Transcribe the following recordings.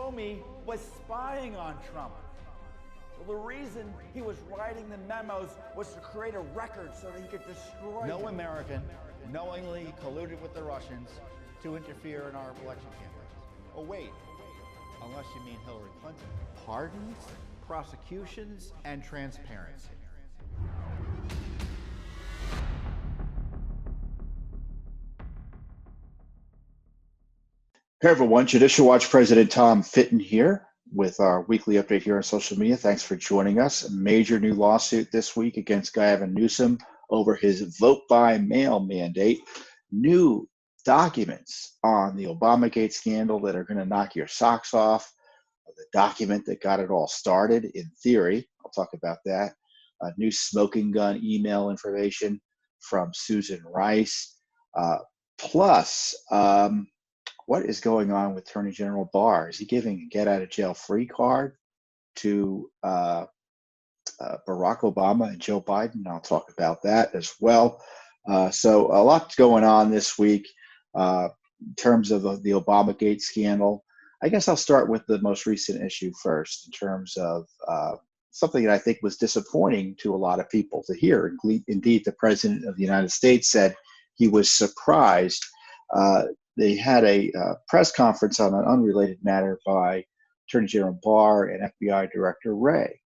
Comey was spying on Trump. Well, the reason he was writing the memos was to create a record so that he could destroy No him. American knowingly colluded with the Russians to interfere in our election campaigns. Oh, wait, unless you mean Hillary Clinton. Pardons, prosecutions, and transparency. Hey everyone, Judicial Watch President Tom Fitton here with our weekly update here on social media. Thanks for joining us. A major new lawsuit this week against Gavin Newsom over his vote by mail mandate. New documents on the Obamagate scandal that are going to knock your socks off. The document that got it all started, in theory. I'll talk about that. New smoking gun email information from Susan Rice. Plus, what is going on with Attorney General Barr? Is he giving a get-out-of-jail-free card to Barack Obama and Joe Biden? I'll talk about that as well. So a lot going on this week in terms of the Obamagate scandal. I guess I'll start with the most recent issue first in terms of something that I think was disappointing to a lot of people to hear. Indeed, the President of the United States said he was surprised. They had a press conference on an unrelated matter by Attorney General Barr and FBI Director Wray.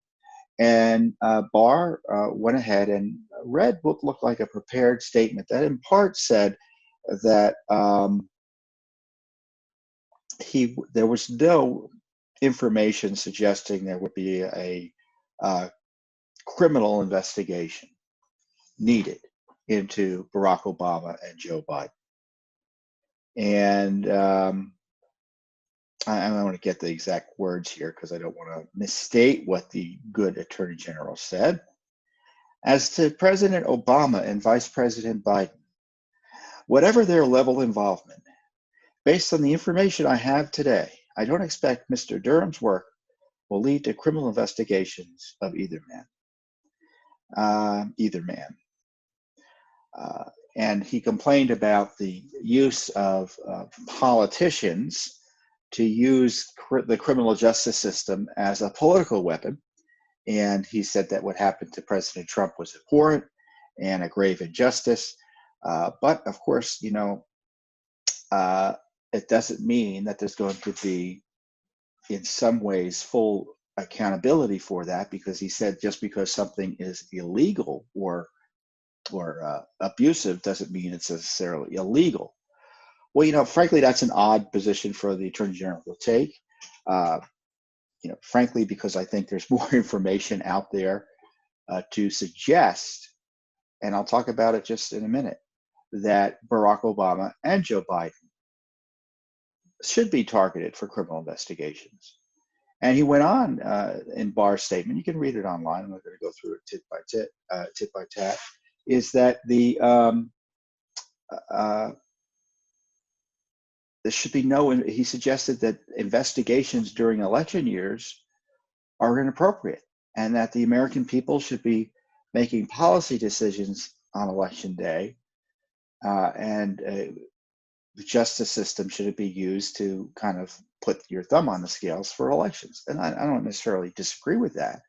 And Barr went ahead and read what looked like a prepared statement that in part said that there was no information suggesting there would be a criminal investigation needed into Barack Obama and Joe Biden. And I don't want to get the exact words here because I don't want to misstate what the good Attorney General said. As to President Obama and Vice President Biden, whatever their level of involvement, based on the information I have today, I don't expect Mr. Durham's work will lead to criminal investigations of either man. And he complained about the use of politicians to use the criminal justice system as a political weapon. And he said that what happened to President Trump was abhorrent and a grave injustice. But of course, you know, it doesn't mean that there's going to be, in some ways, full accountability for that, because he said just because something is illegal or abusive doesn't mean it's necessarily illegal. Well, you know, frankly, that's an odd position for the Attorney General to take. Frankly, because I think there's more information out there to suggest, and I'll talk about it just in a minute, that Barack Obama and Joe Biden should be targeted for criminal investigations. And he went on in Barr's statement, you can read it online, I'm not going to go through it tit by tat, is that there should be no, he suggested that investigations during election years are inappropriate and that the American people should be making policy decisions on election day and the justice system shouldn't be used to kind of put your thumb on the scales for elections. And I don't necessarily disagree with that,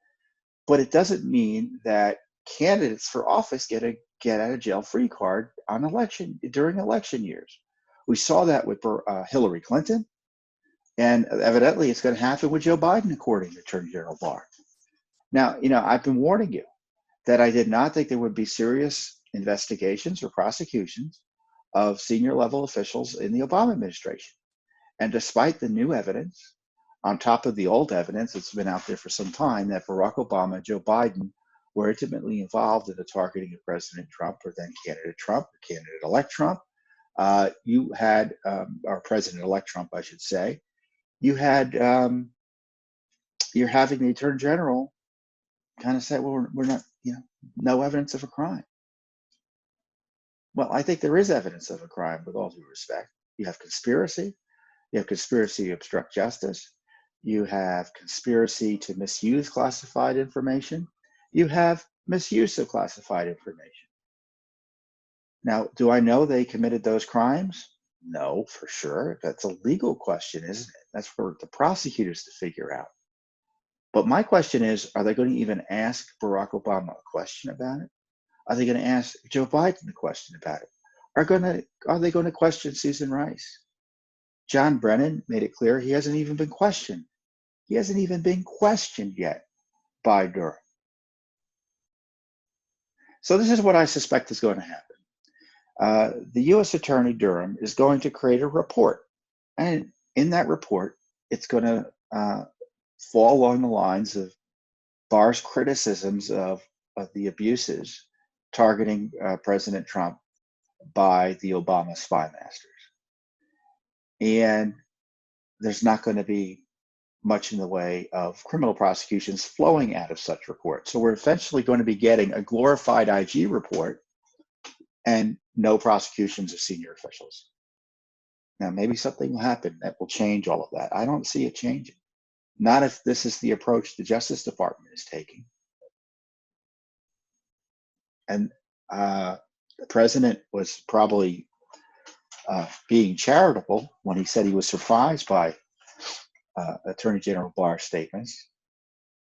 but it doesn't mean that candidates for office get a get-out-of-jail-free card during election years. We saw that with Hillary Clinton, and evidently it's going to happen with Joe Biden, according to Attorney General Barr. Now, you know, I've been warning you that I did not think there would be serious investigations or prosecutions of senior level officials in the Obama administration. And despite the new evidence, on top of the old evidence that's been out there for some time, that Barack Obama and Joe Biden were intimately involved in the targeting of President Trump or then candidate Trump, or candidate-elect Trump. You had, or President-elect Trump, I should say. You had, you're having the Attorney General kind of say, well, we're not, no evidence of a crime. Well, I think there is evidence of a crime, with all due respect. You have conspiracy. You have conspiracy to obstruct justice. You have conspiracy to misuse classified information. You have misuse of classified information. Now, do I know they committed those crimes? No, for sure. That's a legal question, isn't it? That's for the prosecutors to figure out. But my question is, are they going to even ask Barack Obama a question about it? Are they going to ask Joe Biden a question about it? Are they going to question Susan Rice? John Brennan made it clear he hasn't even been questioned. He hasn't even been questioned yet by Durham. So this is what I suspect is going to happen. The U.S. Attorney Durham is going to create a report. And in that report, it's going to fall along the lines of Barr's criticisms of the abuses targeting President Trump by the Obama spy masters. And there's not going to be much in the way of criminal prosecutions flowing out of such reports. So we're eventually going to be getting a glorified IG report and no prosecutions of senior officials. Now, maybe something will happen that will change all of that. I don't see it changing. Not if this is the approach the Justice Department is taking. And the president was probably being charitable when he said he was surprised by Attorney General Barr's statements,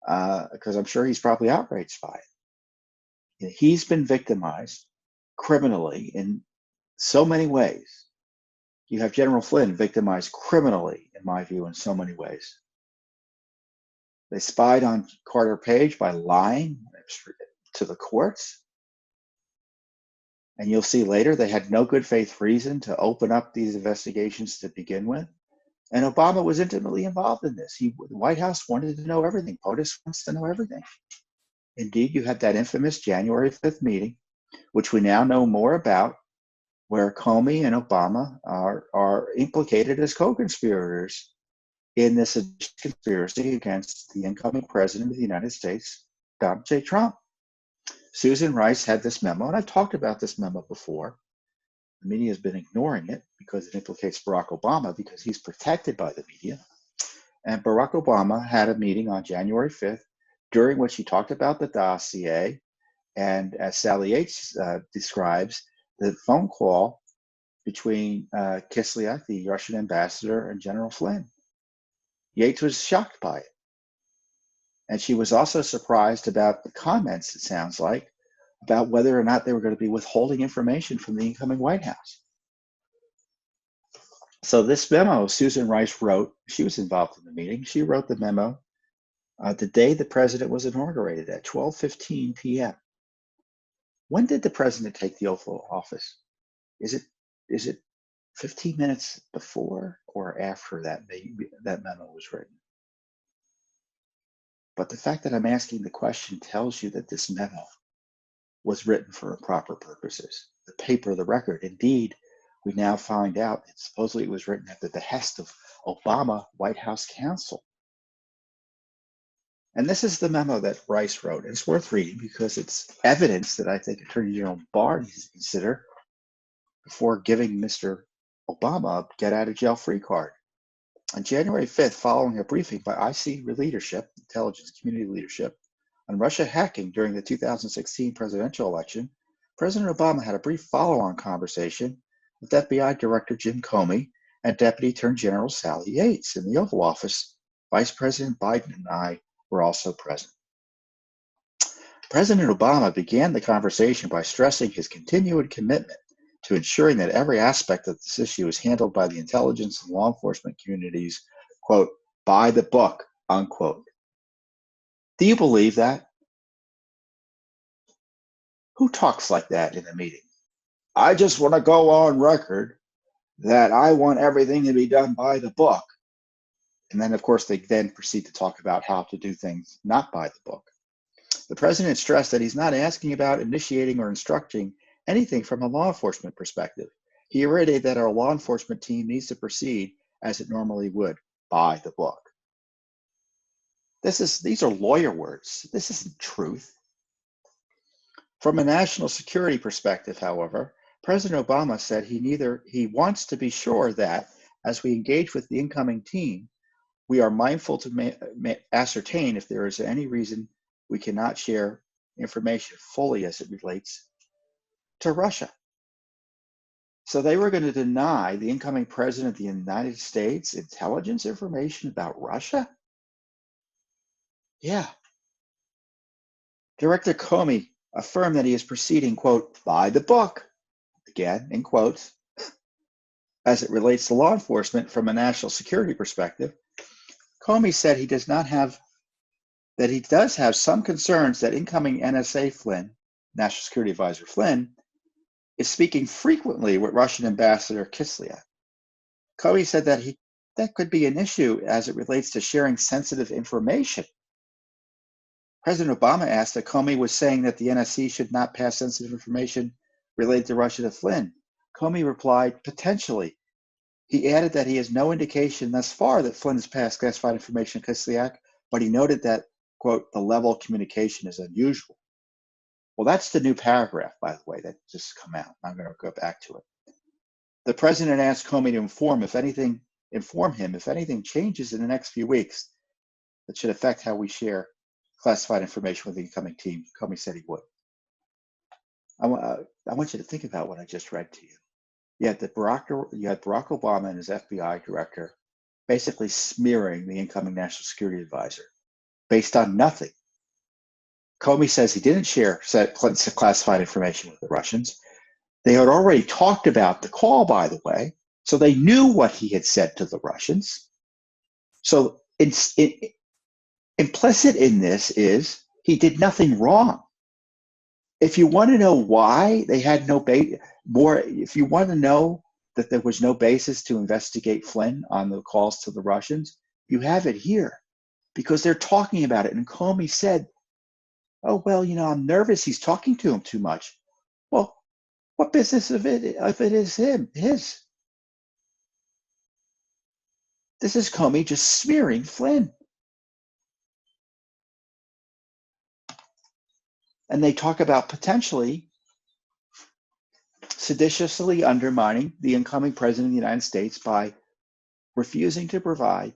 because I'm sure he's probably outraged by it. He's been victimized criminally in so many ways. You have General Flynn victimized criminally, in my view, in so many ways. They spied on Carter Page by lying to the courts. And you'll see later they had no good faith reason to open up these investigations to begin with. And Obama was intimately involved in this. The White House wanted to know everything. POTUS wants to know everything. Indeed, you had that infamous January 5th meeting, which we now know more about, where Comey and Obama are implicated as co-conspirators in this conspiracy against the incoming president of the United States, Donald J. Trump. Susan Rice had this memo, and I've talked about this memo before. The media has been ignoring it because it implicates Barack Obama because he's protected by the media. And Barack Obama had a meeting on January 5th during which he talked about the dossier. And as Sally Yates describes, the phone call between Kislyak, the Russian ambassador, and General Flynn. Yates was shocked by it. And she was also surprised about the comments, it sounds like, about whether or not they were going to be withholding information from the incoming White House. So this memo Susan Rice wrote, she was involved in the meeting. She wrote the memo the day the president was inaugurated at 12:15 p.m. When did the president take the oath of office? Is it 15 minutes before or after that memo was written? But the fact that I'm asking the question tells you that this memo was written for improper purposes. The paper, the record, indeed, we now find out that supposedly it was written at the behest of Obama White House counsel. And this is the memo that Rice wrote. It's worth reading because it's evidence that I think Attorney General Barr needs to consider before giving Mr. Obama a get-out-of-jail-free card. On January 5th, following a briefing by IC leadership, intelligence community leadership, on Russia hacking during the 2016 presidential election, President Obama had a brief follow-on conversation with FBI Director Jim Comey and Deputy Attorney General Sally Yates in the Oval Office. Vice President Biden and I were also present. President Obama began the conversation by stressing his continued commitment to ensuring that every aspect of this issue is handled by the intelligence and law enforcement communities, quote, by the book, unquote. Do you believe that? Who talks like that in a meeting? I just want to go on record that I want everything to be done by the book. And then, of course, they then proceed to talk about how to do things not by the book. The president stressed that he's not asking about initiating or instructing anything from a law enforcement perspective. He reiterated that our law enforcement team needs to proceed as it normally would, by the book. These are lawyer words. This isn't truth. From a national security perspective, however, President Obama said he wants to be sure that, as we engage with the incoming team, we are mindful to ascertain if there is any reason we cannot share information fully as it relates to Russia. So they were going to deny the incoming president of the United States intelligence information about Russia? Yeah. Director Comey affirmed that he is proceeding, quote, by the book, again, in quotes, as it relates to law enforcement from a national security perspective. Comey said he does have some concerns that incoming NSA Flynn, National Security Advisor Flynn, is speaking frequently with Russian Ambassador Kislyak. Comey said that could be an issue as it relates to sharing sensitive information. President Obama asked that Comey was saying that the NSC should not pass sensitive information related to Russia to Flynn. Comey replied, potentially. He added that he has no indication thus far that Flynn has passed classified information to Kislyak, but he noted that, quote, the level of communication is unusual. Well, that's the new paragraph, by the way, that just come out. I'm going to go back to it. The president asked Comey to inform him if anything changes in the next few weeks that should affect how we share classified information with the incoming team. Comey said he would. I want you to think about what I just read to you. You had Barack Obama and his FBI director basically smearing the incoming national security advisor based on nothing. Comey says he didn't share classified information with the Russians. They had already talked about the call, by the way, so they knew what he had said to the Russians. So implicit in this is he did nothing wrong. If you want to know why they had if you want to know that there was no basis to investigate Flynn on the calls to the Russians, you have it here because they're talking about it. And Comey said, oh, well, I'm nervous. He's talking to him too much. Well, what business if it is his? This is Comey just smearing Flynn. And they talk about potentially seditiously undermining the incoming president of the United States by refusing to provide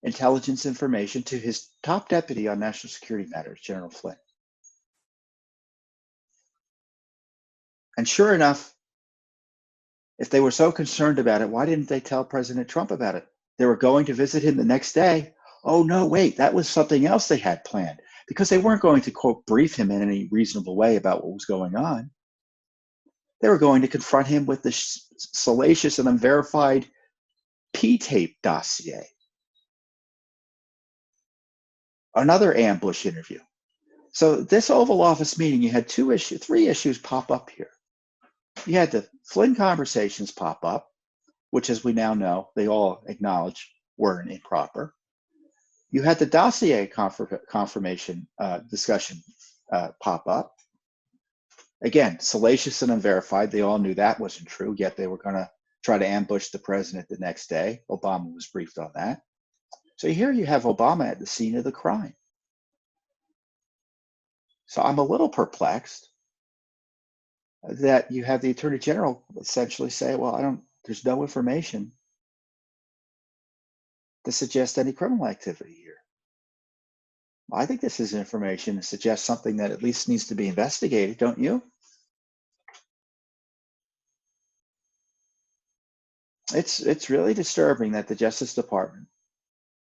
intelligence information to his top deputy on national security matters, General Flynn. And sure enough, if they were so concerned about it, why didn't they tell President Trump about it? They were going to visit him the next day. Oh, no, wait, that was something else they had planned because they weren't going to, quote, brief him in any reasonable way about what was going on. They were going to confront him with the salacious and unverified P-tape dossier. Another ambush interview. So this Oval Office meeting, you had three issues pop up here. You had the Flynn conversations pop up, which, as we now know, they all acknowledge were improper. You had the dossier confirmation discussion pop up. Again, salacious and unverified. They all knew that wasn't true, yet they were going to try to ambush the president the next day. Obama was briefed on that. So here you have Obama at the scene of the crime. So I'm a little perplexed that you have the Attorney General essentially say, well, there's no information to suggest any criminal activity here. I think this is information that suggests something that at least needs to be investigated, don't you? It's really disturbing that the Justice Department,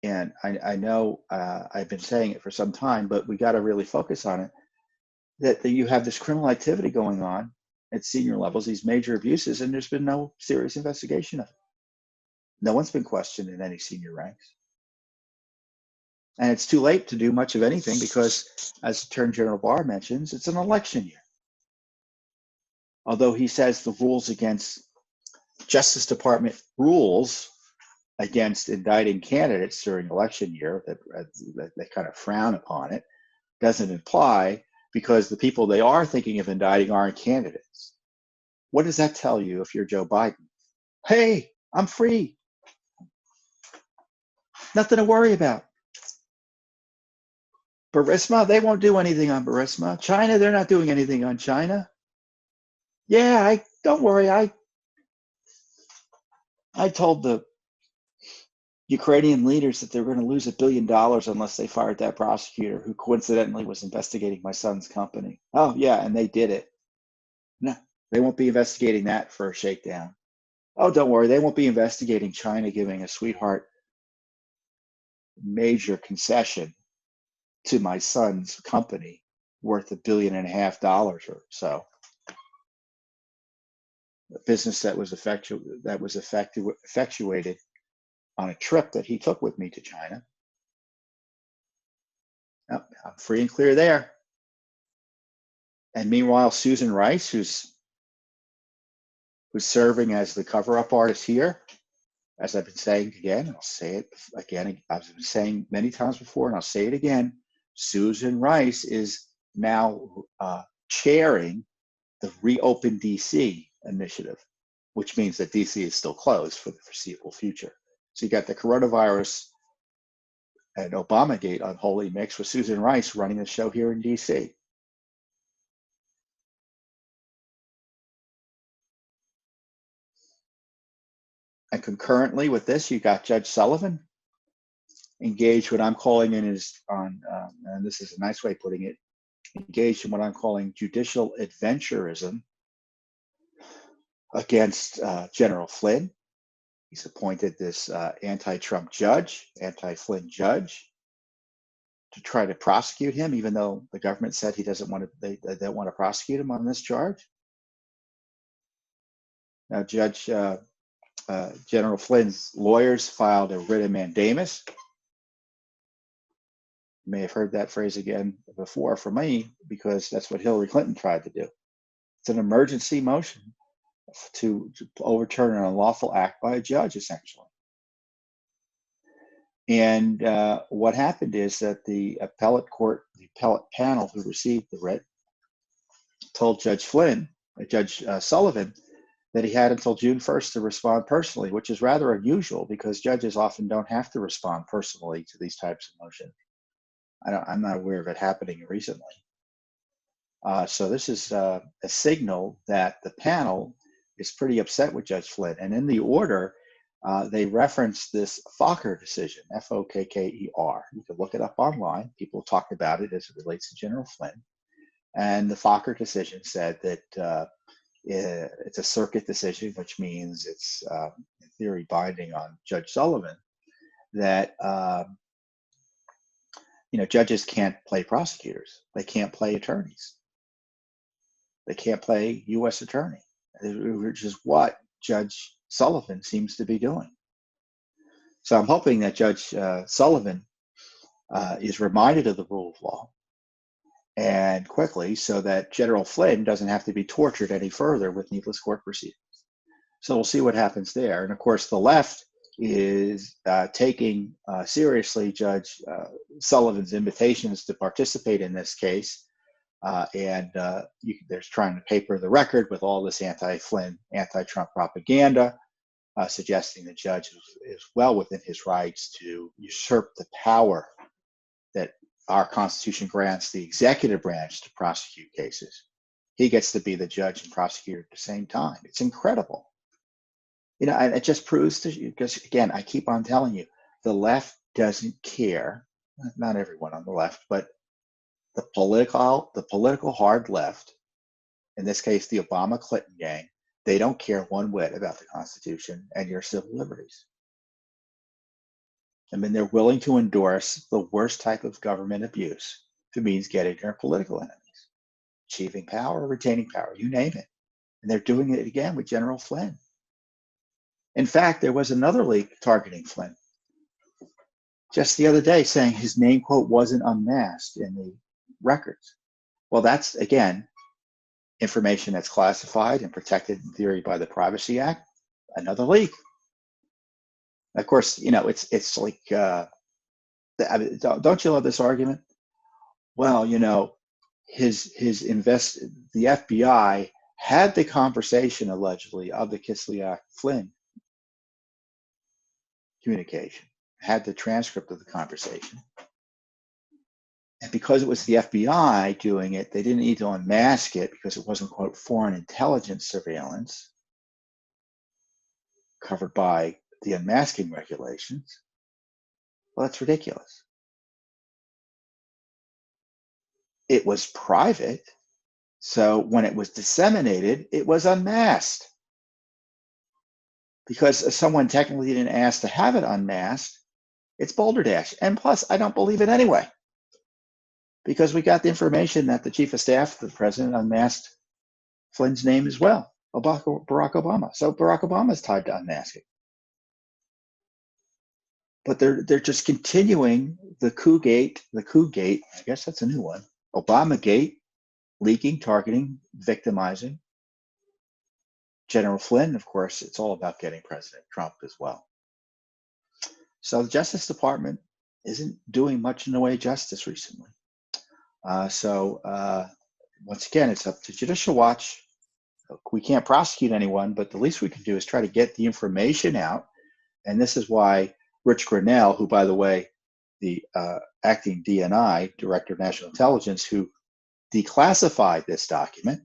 and I know I've been saying it for some time, but we got to really focus on it, that you have this criminal activity going on at senior levels, these major abuses, and there's been no serious investigation of it. No one's been questioned in any senior ranks. And it's too late to do much of anything because, as Attorney General Barr mentions, it's an election year. Although he says the rules against Justice Department rules against indicting candidates during election year, that they kind of frown upon it, doesn't apply because the people they are thinking of indicting aren't candidates. What does that tell you if you're Joe Biden? Hey, I'm free. Nothing to worry about. Burisma, they won't do anything on Burisma. China, they're not doing anything on China. Yeah, don't worry. I told the Ukrainian leaders that they were going to lose $1 billion unless they fired that prosecutor who coincidentally was investigating my son's company. Oh, yeah, and they did it. They won't be investigating that for a shakedown. Oh, don't worry, they won't be investigating China giving a sweetheart major concession to my son's company worth $1.5 billion or so. A business that was effectuated on a trip that he took with me to China. Oh, I'm free and clear there. And meanwhile, Susan Rice, who's serving as the cover-up artist here, as I've been saying again, and I'll say it again, I've been saying many times before, and I'll say it again, Susan Rice is now chairing the Reopen DC initiative, which means that DC is still closed for the foreseeable future. So you got the coronavirus and Obamagate unholy mix with Susan Rice running the show here in DC. And concurrently with this, you got Judge Sullivan engaged what I'm calling in his and this is a nice way of putting it, engaged in what I'm calling judicial adventurism against General Flynn. He's appointed this anti-Trump judge, anti-Flynn judge, to try to prosecute him, even though the government said he doesn't want to. They don't want to prosecute him on this charge. Now, General Flynn's lawyers filed a writ of mandamus. You may have heard that phrase again before from me, because that's what Hillary Clinton tried to do. It's an emergency motion to overturn an unlawful act by a judge, essentially. And what happened is that the appellate panel who received the writ told Judge Sullivan, that he had until June 1st to respond personally, which is rather unusual because judges often don't have to respond personally to these types of motions. I'm not aware of it happening recently. So this is a signal that the panel is pretty upset with Judge Flynn. And in the order, they reference this Fokker decision, F-O-K-K-E-R. You can look it up online. People talked about it as it relates to General Flynn. And the Fokker decision said that it's a circuit decision, which means it's in theory binding on Judge Sullivan, that judges can't play prosecutors. They can't play attorneys. They can't play U.S. attorney, which is what Judge Sullivan seems to be doing. So I'm hoping that Judge Sullivan is reminded of the rule of law, and quickly, so that General Flynn doesn't have to be tortured any further with needless court proceedings. So we'll see what happens there. And of course, the left is taking seriously Judge Sullivan's invitations to participate in this case. They're trying to paper the record with all this anti-Flynn, anti-Trump propaganda, suggesting the judge is well within his rights to usurp the power that our Constitution grants the executive branch to prosecute cases. He gets to be the judge and prosecutor at the same time. It's incredible. And it just proves to you, because again, I keep on telling you, the left doesn't care. Not everyone on the left, but the political hard left, in this case, the Obama-Clinton gang, they don't care one whit about the Constitution and your civil liberties. I mean, they're willing to endorse the worst type of government abuse if it means getting their political enemies, achieving power, retaining power, you name it. And they're doing it again with General Flynn. In fact, there was another leak targeting Flynn just the other day, saying his name quote wasn't unmasked in the records. Well, that's, again, information that's classified and protected in theory by the Privacy Act. Another leak. Of course, it's like, don't you love this argument? Well, the FBI had the conversation allegedly of the Kislyak-Flynn communication, had the transcript of the conversation. And because it was the FBI doing it, they didn't need to unmask it because it wasn't, quote, foreign intelligence surveillance covered by the unmasking regulations. Well, that's ridiculous. It was private. So when it was disseminated, it was unmasked because someone technically didn't ask to have it unmasked. It's balderdash. And plus, I don't believe it anyway, because we got the information that the chief of staff of the president unmasked Flynn's name as well, Barack Obama. So Barack Obama is tied to unmasking. But they're just continuing the coup gate, I guess that's a new one, Obama gate, leaking, targeting, victimizing. General Flynn, of course, it's all about getting President Trump as well. So the Justice Department isn't doing much in the way of justice recently. Once again, it's up to Judicial Watch. We can't prosecute anyone, but the least we can do is try to get the information out. And this is why Rich Grenell, who, by the way, the acting DNI, Director of National Intelligence, who declassified this document,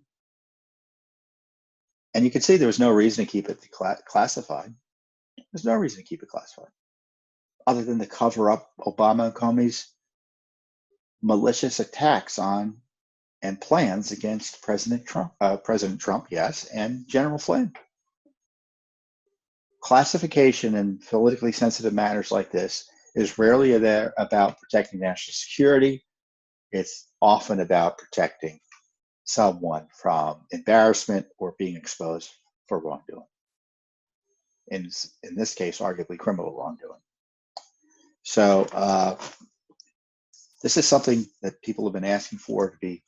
and you can see there was no reason to keep it classified. There's no reason to keep it classified, other than to cover up Obama and Comey's malicious attacks on and plans against President Trump, yes, and General Flynn. Classification in politically sensitive matters like this is rarely about protecting national security. It's often about protecting someone from embarrassment or being exposed for wrongdoing. In this case, arguably criminal wrongdoing. So this is something that people have been asking for to be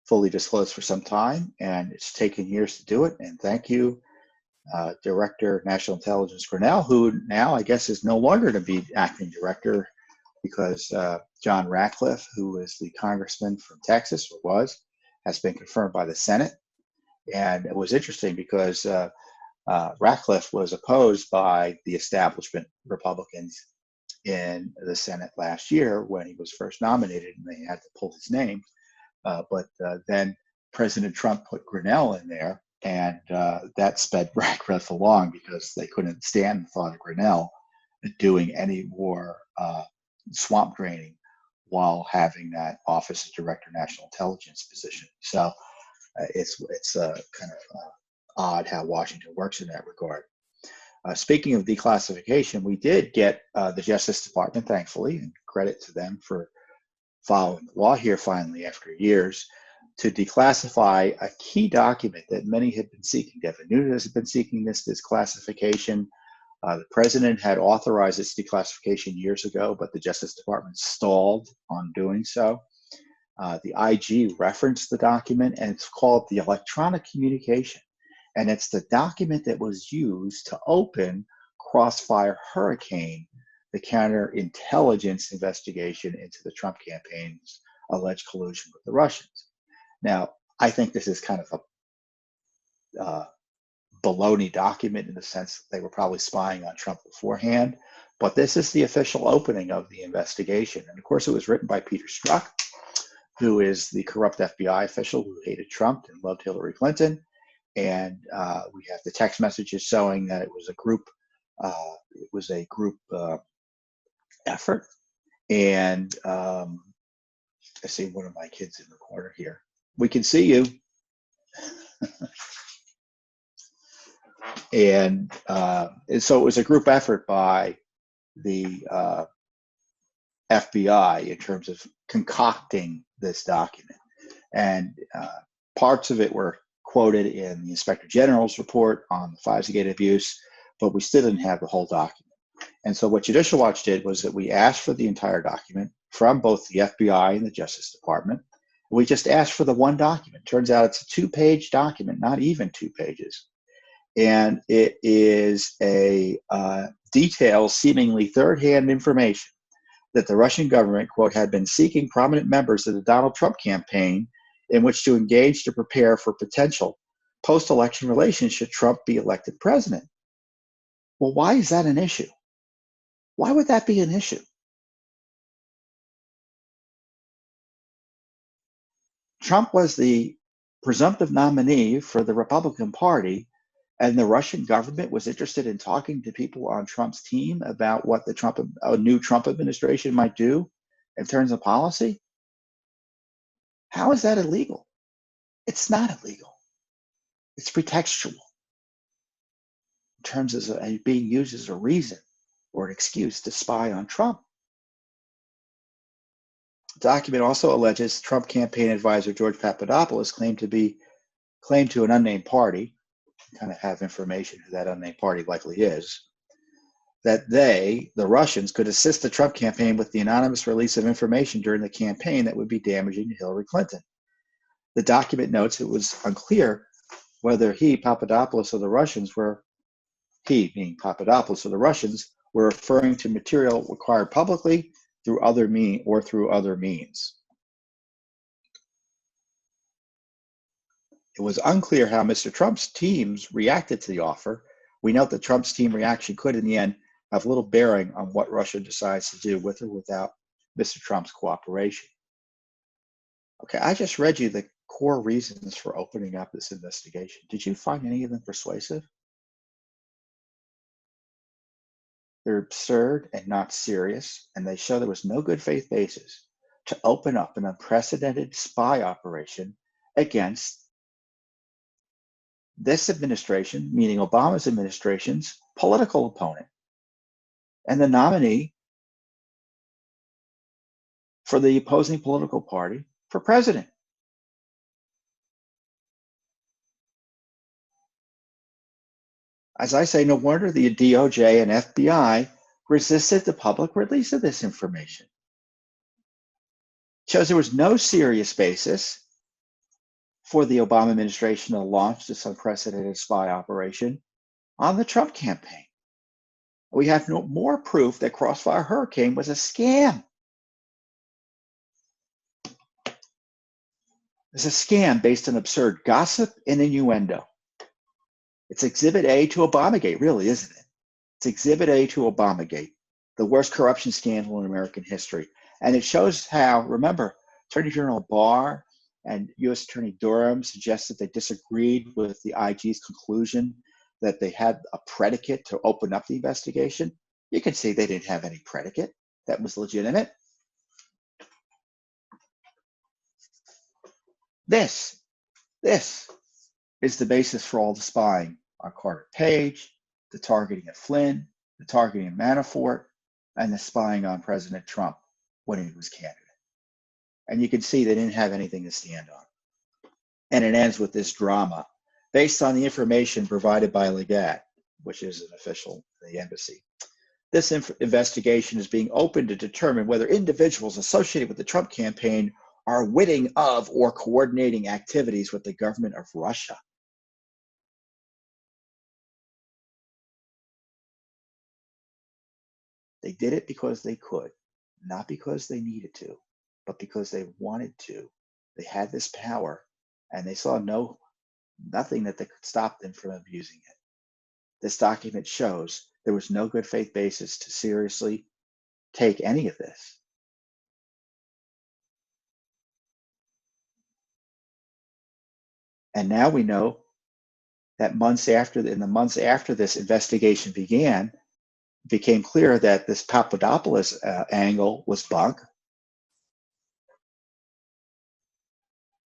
fully disclosed for some time, and it's taken years to do it. And thank you, Director of National Intelligence Grenell, who now I guess is no longer to be acting director because John Ratcliffe, who is the congressman from Texas, or was, has been confirmed by the Senate. And it was interesting because Ratcliffe was opposed by the establishment Republicans in the Senate last year when he was first nominated, and they had to pull his name. But then President Trump put Grenell in there, and that sped Ratcliffe along because they couldn't stand the thought of Grenell doing any more swamp draining while having that Office of Director of National Intelligence position. So it's kind of odd how Washington works in that regard. Speaking of declassification, we did get the Justice Department, thankfully, and credit to them for following the law here finally after years, to declassify a key document that many had been seeking. Devin Nunes has been seeking this declassification. The president had authorized its declassification years ago, but the Justice Department stalled on doing so. The IG referenced the document, and it's called the Electronic Communication. And it's the document that was used to open Crossfire Hurricane, the counterintelligence investigation into the Trump campaign's alleged collusion with the Russians. Now, I think this is kind of a baloney document in the sense that they were probably spying on Trump beforehand, but this is the official opening of the investigation. And of course, it was written by Peter Strzok, who is the corrupt FBI official who hated Trump and loved Hillary Clinton. And we have the text messages showing that it was a group effort. And I see one of my kids in the corner here. We can see you. And so it was a group effort by the FBI in terms of concocting this document. And parts of it were quoted in the Inspector General's report on the FISA abuse, but we still didn't have the whole document. And so what Judicial Watch did was that we asked for the entire document from both the FBI and the Justice Department. We just asked for the one document. Turns out it's a 2-page document, not even 2 pages. And it is a details seemingly third-hand information that the Russian government, quote, had been seeking prominent members of the Donald Trump campaign in which to engage to prepare for potential post-election relations should Trump be elected president. Well, why is that an issue? Why would that be an issue? Trump was the presumptive nominee for the Republican Party, and the Russian government was interested in talking to people on Trump's team about what a new Trump administration might do in terms of policy. How is that illegal? It's not illegal. It's pretextual in terms of being used as a reason or an excuse to spy on Trump. The document also alleges Trump campaign advisor George Papadopoulos claimed to an unnamed party, kind of have information who that unnamed party likely is, that they, the Russians, could assist the Trump campaign with the anonymous release of information during the campaign that would be damaging to Hillary Clinton. The document notes it was unclear whether Papadopoulos, or the Russians were referring to material acquired publicly through other means. It was unclear how Mr. Trump's teams reacted to the offer. We note that Trump's team reaction could, in the end, have little bearing on what Russia decides to do with or without Mr. Trump's cooperation. Okay, I just read you the core reasons for opening up this investigation. Did you find any of them persuasive? They're absurd and not serious, and they show there was no good faith basis to open up an unprecedented spy operation against this administration, meaning Obama's administration's political opponent and the nominee for the opposing political party for president. As I say, no wonder the DOJ and FBI resisted the public release of this information. It shows there was no serious basis for the Obama administration to launch this unprecedented spy operation on the Trump campaign. We have no more proof that Crossfire Hurricane was a scam. It's a scam based on absurd gossip and innuendo. It's Exhibit A to Obamagate, really, isn't it? It's Exhibit A to Obamagate, the worst corruption scandal in American history. And it shows how, remember, Attorney General Barr and U.S. Attorney Durham suggested they disagreed with the IG's conclusion that they had a predicate to open up the investigation. You can see they didn't have any predicate that was legitimate. This is the basis for all the spying on Carter Page, the targeting of Flynn, the targeting of Manafort, and the spying on President Trump when he was candidate. And you can see they didn't have anything to stand on. And it ends with this drama based on the information provided by Legat, which is an official of the embassy. This investigation is being opened to determine whether individuals associated with the Trump campaign are witting of or coordinating activities with the government of Russia. They did it because they could, not because they needed to, but because they wanted to. They had this power, and they saw nothing that could stop them from abusing it. This document shows there was no good faith basis to seriously take any of this. And now we know that in the months after this investigation began, it became clear that this Papadopoulos angle was bunk.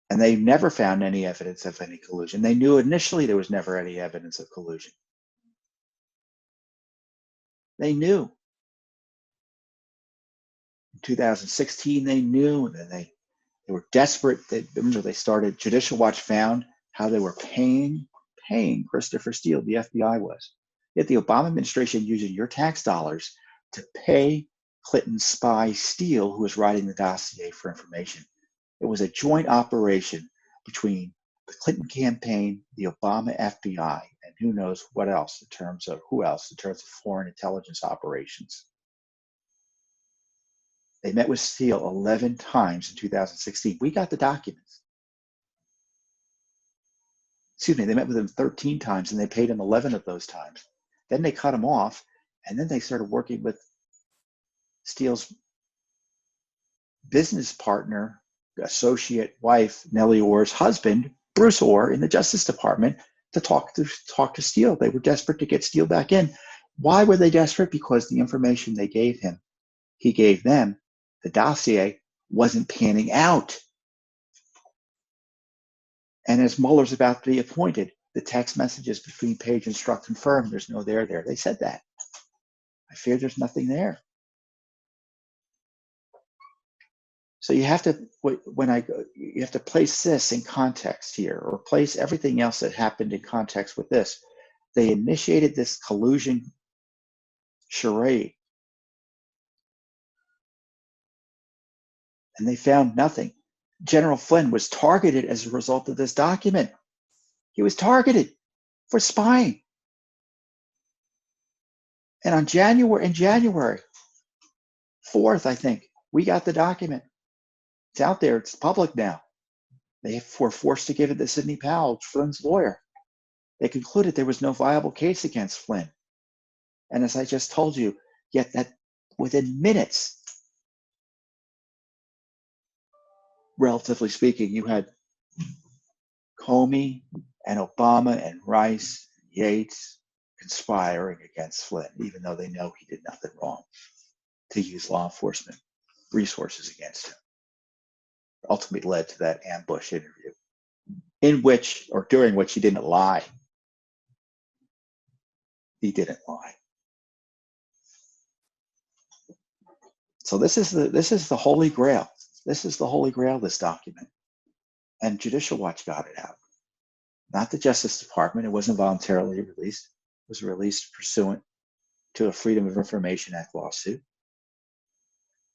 And they never found any evidence of any collusion. They knew initially there was never any evidence of collusion. They knew. In 2016, they knew that they were desperate. They started, Judicial Watch found how they were paying Christopher Steele, the FBI was. Yet the Obama administration using your tax dollars to pay Clinton spy Steele, who was writing the dossier for information. It was a joint operation between the Clinton campaign, the Obama FBI, and who knows what else in terms of foreign intelligence operations. They met with Steele 11 times in 2016. We got the documents. They met with him 13 times and they paid him 11 of those times. Then they cut him off, and then they started working with Steele's business partner, associate wife, Nellie Orr's husband, Bruce Orr, in the Justice Department to talk to Steele. They were desperate to get Steele back in. Why were they desperate? Because the information he gave them, the dossier, wasn't panning out. And as Mueller's about to be appointed, the text messages between Page and Strzok confirmed there's no there there. They said that. I fear there's nothing there. So you have to, you have to place this in context here, or place everything else that happened in context with this. They initiated this collusion charade, and they found nothing. General Flynn was targeted as a result of this document. He was targeted for spying. And on January 4th, I think, we got the document. It's out there. It's public now. They were forced to give it to Sidney Powell, Flynn's lawyer. They concluded there was no viable case against Flynn. And as I just told you, yet that within minutes, relatively speaking, you had Comey and Obama and Rice, Yates conspiring against Flynn, even though they know he did nothing wrong, to use law enforcement resources against him. Ultimately led to that ambush interview, in which, or during which, he didn't lie. He didn't lie. So this is the Holy Grail. This is the Holy Grail, this document. And Judicial Watch got it out. Not the Justice Department. It wasn't voluntarily released. It was released pursuant to a Freedom of Information Act lawsuit.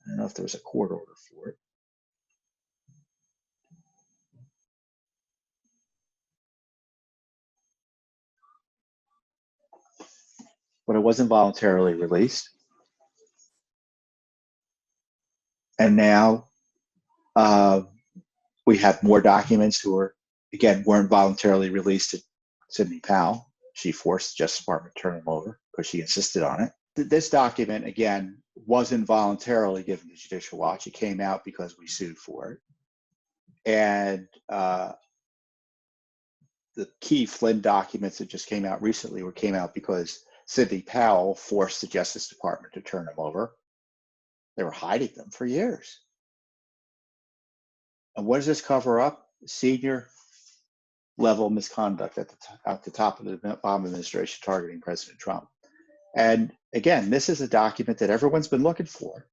I don't know if there was a court order for it. But it wasn't voluntarily released. And now we have more documents who are, again, weren't voluntarily released to Sidney Powell. She forced the Justice Department to turn them over because she insisted on it. This document, again, wasn't voluntarily given to Judicial Watch. It came out because we sued for it. And the key Flynn documents that just came out recently came out because Sidney Powell forced the Justice Department to turn them over. They were hiding them for years. And what does this cover up? Senior level misconduct at the top of the Obama administration targeting President Trump. And again, this is a document that everyone's been looking for,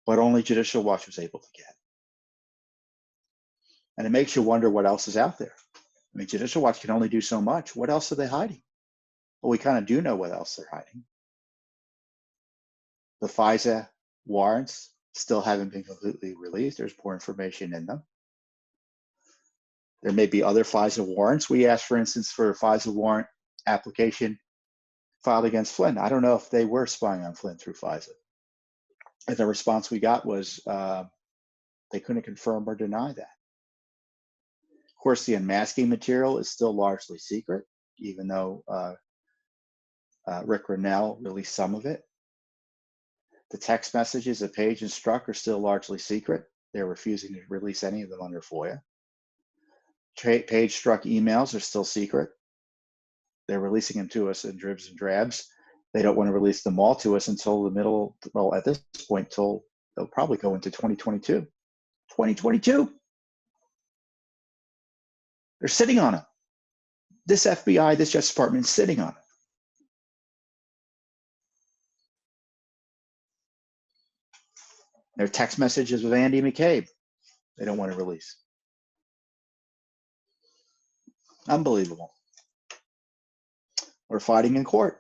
but only Judicial Watch was able to get. And it makes you wonder what else is out there. I mean, Judicial Watch can only do so much. What else are they hiding? Well, we kind of do know what else they're hiding. The FISA warrants still haven't been completely released. There's more information in them. There may be other FISA warrants. We asked, for instance, for a FISA warrant application filed against Flynn. I don't know if they were spying on Flynn through FISA. And the response we got was they couldn't confirm or deny that. Of course, the unmasking material is still largely secret, even though Rick Grinnell released some of it. The text messages of Page and Strzok are still largely secret. They're refusing to release any of them under FOIA. Page Strzok emails are still secret. They're releasing them to us in dribs and drabs. They don't want to release them all to us until the middle, well, at this point, till they'll probably go into 2022. 2022. They're sitting on them. This FBI, this Justice Department is sitting on it. Their text messages with Andy McCabe, they don't want to release. Unbelievable. We're fighting in court.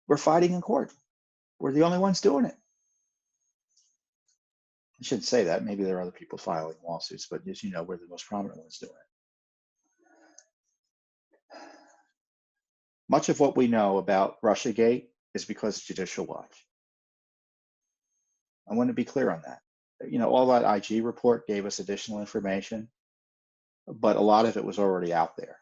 We're fighting in court. We're the only ones doing it. I shouldn't say that. Maybe there are other people filing lawsuits, but as you know, we're the most prominent ones doing it. Much of what we know about Russiagate is because of Judicial Watch. I want to be clear on that. You know, all that IG report gave us additional information, but a lot of it was already out there.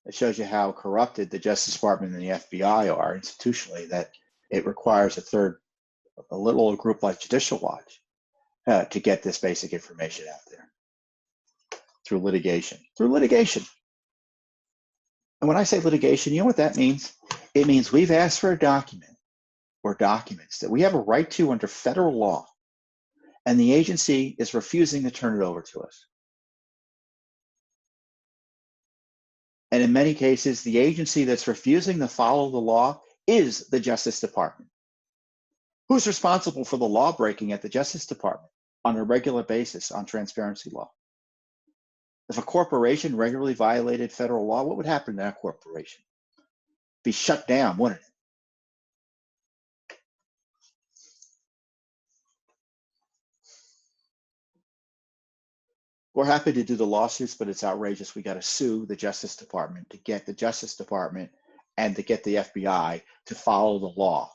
It shows you how corrupted the Justice Department and the FBI are institutionally, that it requires a little group like Judicial Watch to get this basic information out there through litigation. And when I say litigation, you know what that means? It means we've asked for a document or documents that we have a right to under federal law, and the agency is refusing to turn it over to us. And in many cases, the agency that's refusing to follow the law is the Justice Department. Who's responsible for the law breaking at the Justice Department on a regular basis on transparency law? If a corporation regularly violated federal law, what would happen to that corporation? Be shut down, wouldn't it? We're happy to do the lawsuits, but it's outrageous. We got to sue the Justice Department to get the Justice Department and to get the FBI to follow the law.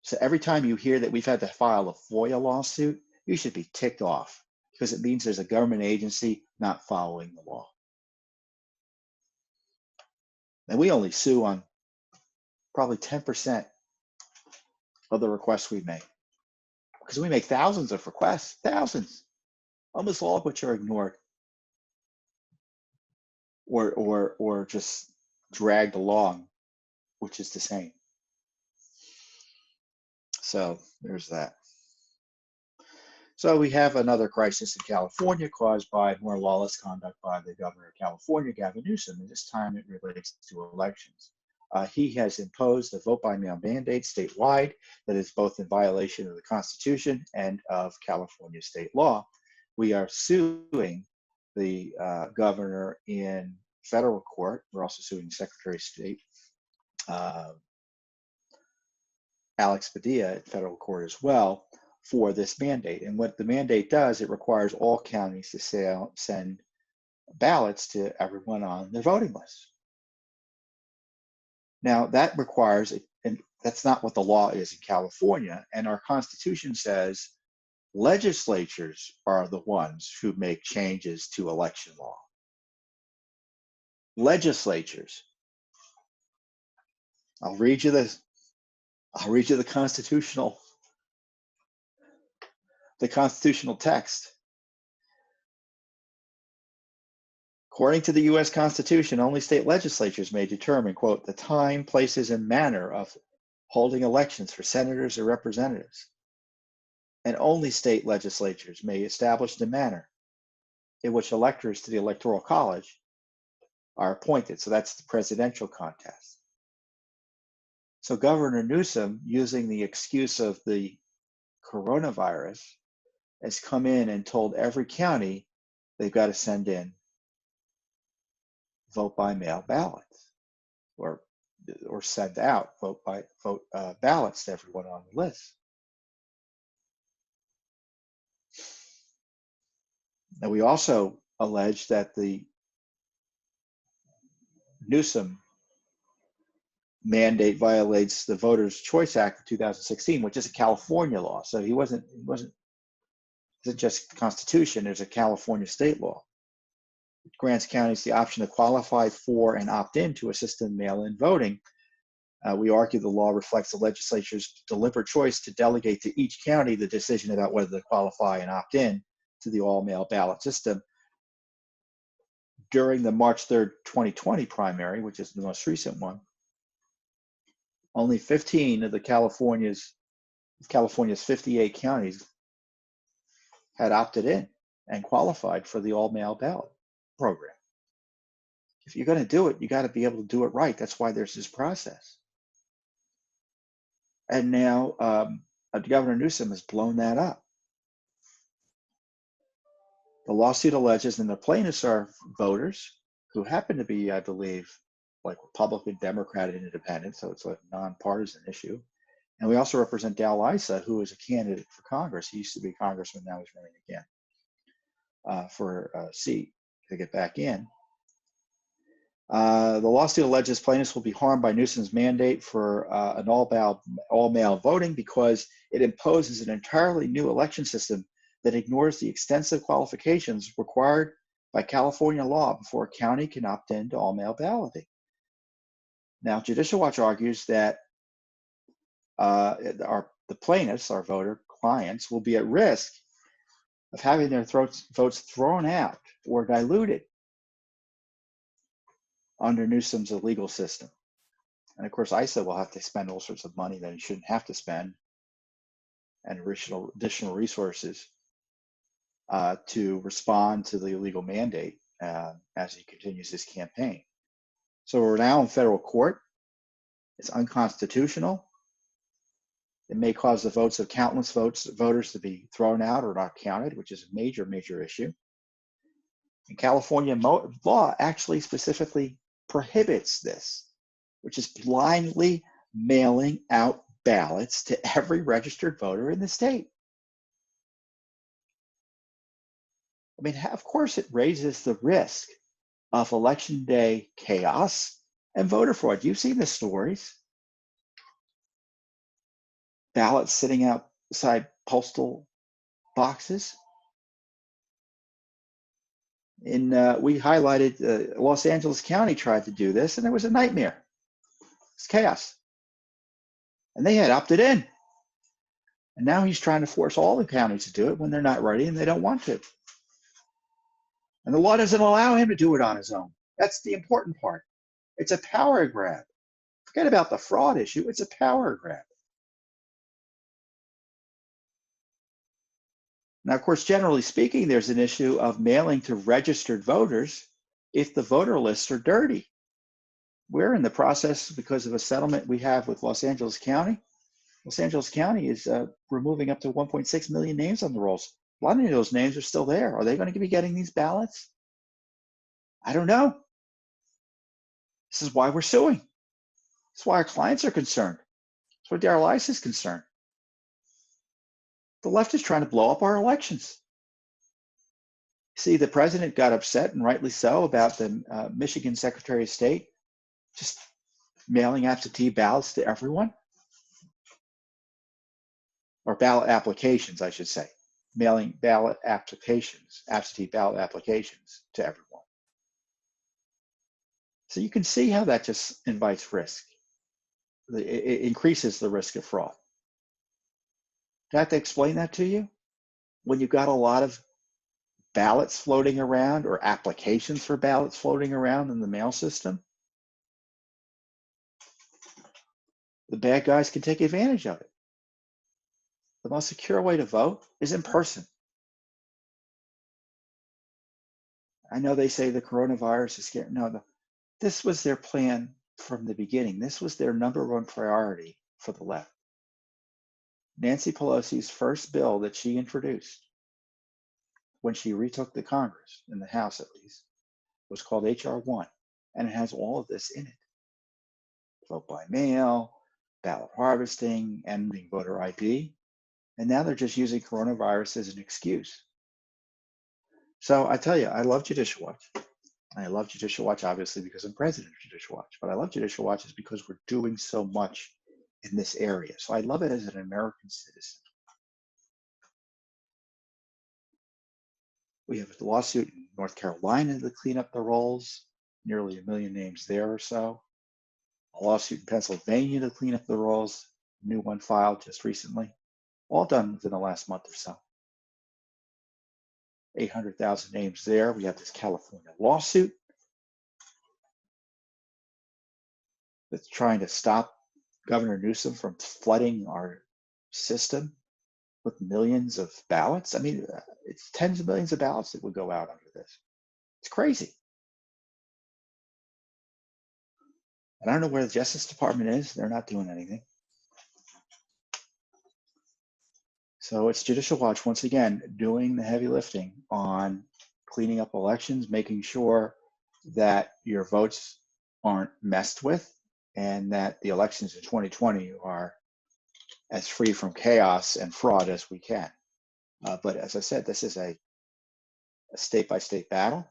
So every time you hear that we've had to file a FOIA lawsuit, you should be ticked off because it means there's a government agency not following the law. And we only sue on probably 10% of the requests we make, because we make thousands of requests, thousands, almost all of which are ignored or just dragged along, which is the same. So there's that. So we have another crisis in California caused by more lawless conduct by the governor of California, Gavin Newsom, and this time it relates to elections. He has imposed a vote-by-mail mandate statewide that is both in violation of the Constitution and of California state law. We are suing the governor in federal court. We're also suing the Secretary of State, Alex Padilla, at federal court as well for this mandate. And what the mandate does, it requires all counties to send ballots to everyone on their voting list. Now that requires, and that's not what the law is in California, and our Constitution says legislatures are the ones who make changes to election law. Legislatures. I'll read you the constitutional text. According to the U.S. Constitution, only state legislatures may determine, quote, the time, places, and manner of holding elections for senators or representatives. And only state legislatures may establish the manner in which electors to the Electoral College are appointed. So that's the presidential contest. So Governor Newsom, using the excuse of the coronavirus, has come in and told every county they've got to send in vote-by-mail ballots, or send out vote ballots to everyone on the list. And we also allege that the Newsom mandate violates the Voters' Choice Act of 2016, which is a California law. So it wasn't just the Constitution, there's a California state law. It grants counties the option to qualify for and opt in to a system of mail-in voting. We argue the law reflects the legislature's deliberate choice to delegate to each county the decision about whether to qualify and opt in to the all-mail ballot system. During the March 3rd, 2020 primary, which is the most recent one, only 15 of California's 58 counties had opted in and qualified for the all-mail ballot program. If you're going to do it, you got to be able to do it right. That's why there's this process. And now Governor Newsom has blown that up. The lawsuit alleges, and the plaintiffs are voters who happen to be, I believe, like Republican, Democrat, and Independent, so it's a nonpartisan issue. And we also represent Dal Issa, who is a candidate for Congress. He used to be a congressman, now he's running again for a seat to get back in. The lawsuit alleges plaintiffs will be harmed by Newsom's mandate for an all-mail voting because it imposes an entirely new election system that ignores the extensive qualifications required by California law before a county can opt in to all-mail balloting. Now, Judicial Watch argues that the plaintiffs, our voter clients, will be at risk of having their votes thrown out or diluted under Newsom's illegal system. And of course, Issa will have to spend all sorts of money that he shouldn't have to spend and additional resources to respond to the illegal mandate as he continues his campaign. So we're now in federal court. It's unconstitutional. It may cause the votes of countless voters to be thrown out or not counted, which is a major, major issue. And California law actually specifically prohibits this, which is blindly mailing out ballots to every registered voter in the state. I mean, of course, it raises the risk of election day chaos and voter fraud. You've seen the stories. Ballots sitting outside postal boxes. We highlighted Los Angeles County tried to do this, and it was a nightmare. It's chaos. And they had opted in. And now he's trying to force all the counties to do it when they're not ready and they don't want to. And the law doesn't allow him to do it on his own. That's the important part. It's a power grab. Forget about the fraud issue. It's a power grab. Now, of course, generally speaking, there's an issue of mailing to registered voters if the voter lists are dirty. We're in the process, because of a settlement we have with Los Angeles County. Los Angeles County is removing up to 1.6 million names on the rolls. A lot of those names are still there. Are they going to be getting these ballots? I don't know. This is why we're suing. This is why our clients are concerned. That's why Darrell Ice is concerned. The left is trying to blow up our elections. See, the president got upset, and rightly so, about the Michigan Secretary of State just mailing absentee ballots to everyone. Or ballot applications, I should say. Mailing ballot applications, absentee ballot applications to everyone. So you can see how that just invites risk. It increases the risk of fraud. Do I have to explain that to you? When you've got a lot of ballots floating around or applications for ballots floating around in the mail system, the bad guys can take advantage of it. The most secure way to vote is in person. I know they say the coronavirus is scary. No, this was their plan from the beginning. This was their #1 priority for the left. Nancy Pelosi's first bill that she introduced when she retook the Congress, in the House at least, was called H.R. 1, and it has all of this in it. Vote by mail, ballot harvesting, ending voter ID, and now they're just using coronavirus as an excuse. So I tell you, I love Judicial Watch. I love Judicial Watch, obviously, because I'm president of Judicial Watch, but I love Judicial Watch is because we're doing so much in this area. So I love it as an American citizen. We have a lawsuit in North Carolina to clean up the rolls, nearly 1 million names there or so. A lawsuit in Pennsylvania to clean up the rolls, new one filed just recently, all done within the last month or so. 800,000 names there. We have this California lawsuit that's trying to stop Governor Newsom from flooding our system with millions of ballots. I mean, it's tens of millions of ballots that would go out under this. It's crazy. And I don't know where the Justice Department is. They're not doing anything. So it's Judicial Watch, once again, doing the heavy lifting on cleaning up elections, making sure that your votes aren't messed with and that the elections in 2020 are as free from chaos and fraud as we can. But as I said, this is a state-by-state battle.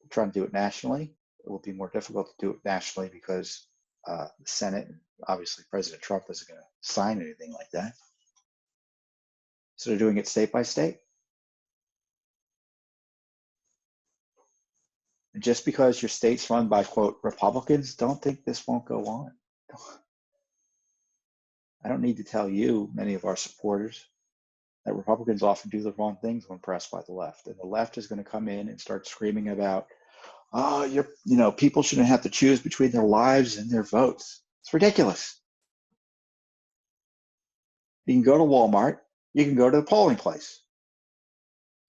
We're trying to do it nationally. It will be more difficult to do it nationally because the Senate, obviously President Trump isn't going to sign anything like that. So they're doing it state by state. And just because your state's run by, quote, Republicans, don't think this won't go on. I don't need to tell you, many of our supporters, that Republicans often do the wrong things when pressed by the left. And the left is going to come in and start screaming about, oh, people shouldn't have to choose between their lives and their votes. It's ridiculous. You can go to Walmart. You can go to the polling place.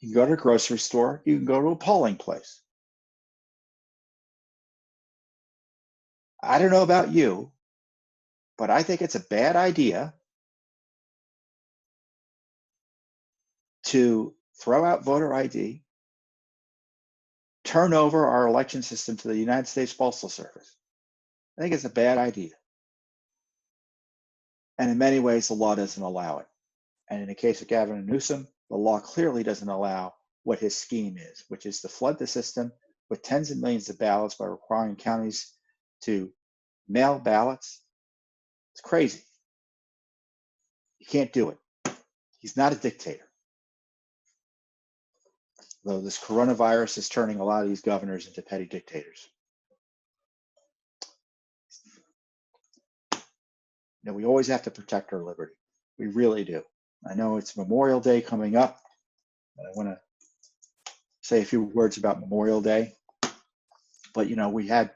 You can go to a grocery store. You can go to a polling place. I don't know about you, but I think it's a bad idea to throw out voter ID, turn over our election system to the United States Postal Service. I think it's a bad idea. And in many ways, the law doesn't allow it. And in the case of Gavin Newsom, the law clearly doesn't allow what his scheme is, which is to flood the system with tens of millions of ballots by requiring counties to mail ballots. It's crazy. You can't do it. He's not a dictator. Though this coronavirus is turning a lot of these governors into petty dictators. You know, we always have to protect our liberty. We really do. I know it's Memorial Day coming up. I want to say a few words about Memorial Day. But, you know, we had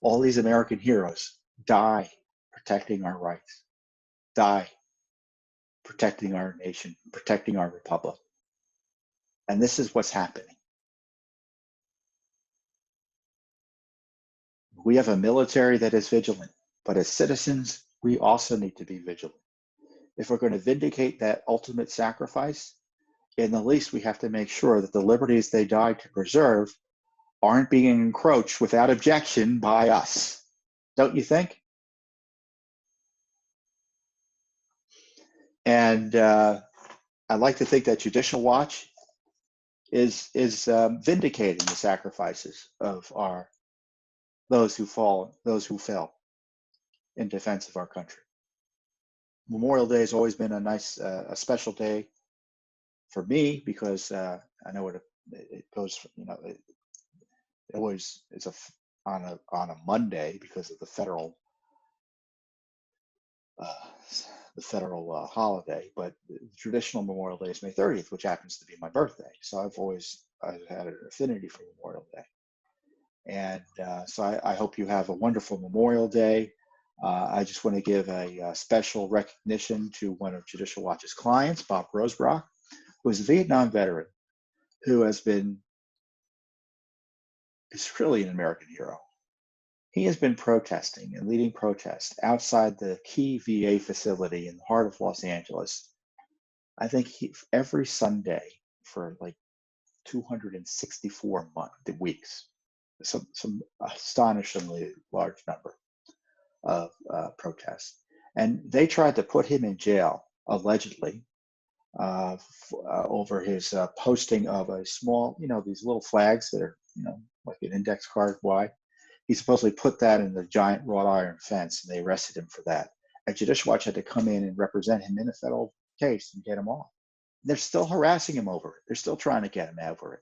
all these American heroes die protecting our rights, die protecting our nation, protecting our republic. And this is what's happening. We have a military that is vigilant, but as citizens, we also need to be vigilant. If we're going to vindicate that ultimate sacrifice, in the least, we have to make sure that the liberties they died to preserve aren't being encroached without objection by us. Don't you think? And I'd like to think that Judicial Watch is vindicating the sacrifices of those who fell in defense of our country. Memorial Day has always been a nice, a special day for me because I know it goes. You know, it always is on a Monday because of the federal holiday. But the traditional Memorial Day is May 30th, which happens to be my birthday. So I've had an affinity for Memorial Day, and so I hope you have a wonderful Memorial Day. I just want to give a special recognition to one of Judicial Watch's clients, Bob Rosebrock, who is a Vietnam veteran who is really an American hero. He has been protesting and leading protests outside the key VA facility in the heart of Los Angeles. I think every Sunday for like 264 weeks, some astonishingly large number of protests. And they tried to put him in jail, allegedly, over his posting of a small, these little flags that are, like an index card wide. He supposedly put that in the giant wrought iron fence, and they arrested him for that. And Judicial Watch had to come in and represent him in a federal case and get him off. They're still harassing him over it. They're still trying to get him over it.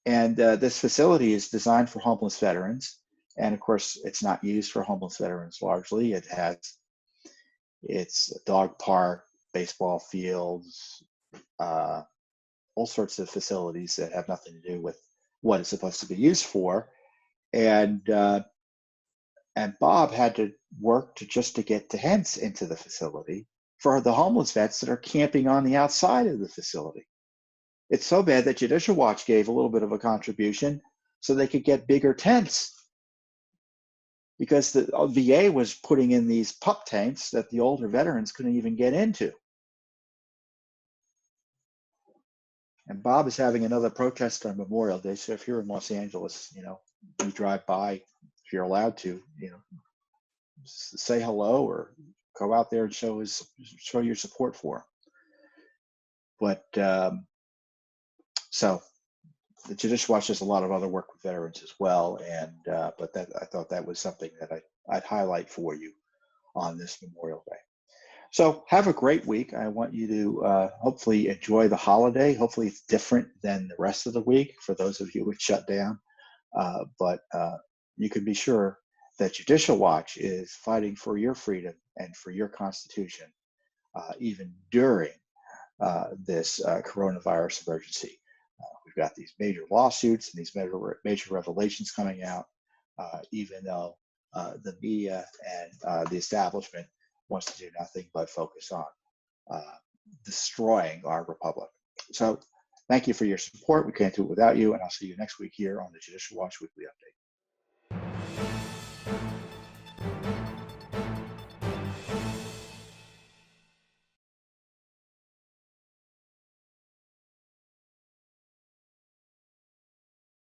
And this facility is designed for homeless veterans. And of course, it's not used for homeless veterans largely. It's a dog park, baseball fields, all sorts of facilities that have nothing to do with what it's supposed to be used for. And Bob had to work to get tents into the facility for the homeless vets that are camping on the outside of the facility. It's so bad that Judicial Watch gave a little bit of a contribution so they could get bigger tents, because the VA was putting in these pup tents that the older veterans couldn't even get into. And Bob is having another protest on Memorial Day. So if you're in Los Angeles, you drive by, if you're allowed to, say hello or go out there and show your support for him. But so the Judicial Watch does a lot of other work with veterans as well, and but I thought that was something that I'd highlight for you on this Memorial Day. So have a great week. I want you to hopefully enjoy the holiday. Hopefully it's different than the rest of the week for those of you who shut down. But you can be sure that Judicial Watch is fighting for your freedom and for your Constitution, even during this coronavirus emergency. We've got these major lawsuits and these major revelations coming out, even though the media and the establishment wants to do nothing but focus on destroying our republic. So thank you for your support. We can't do it without you, and I'll see you next week here on the Judicial Watch Weekly Update.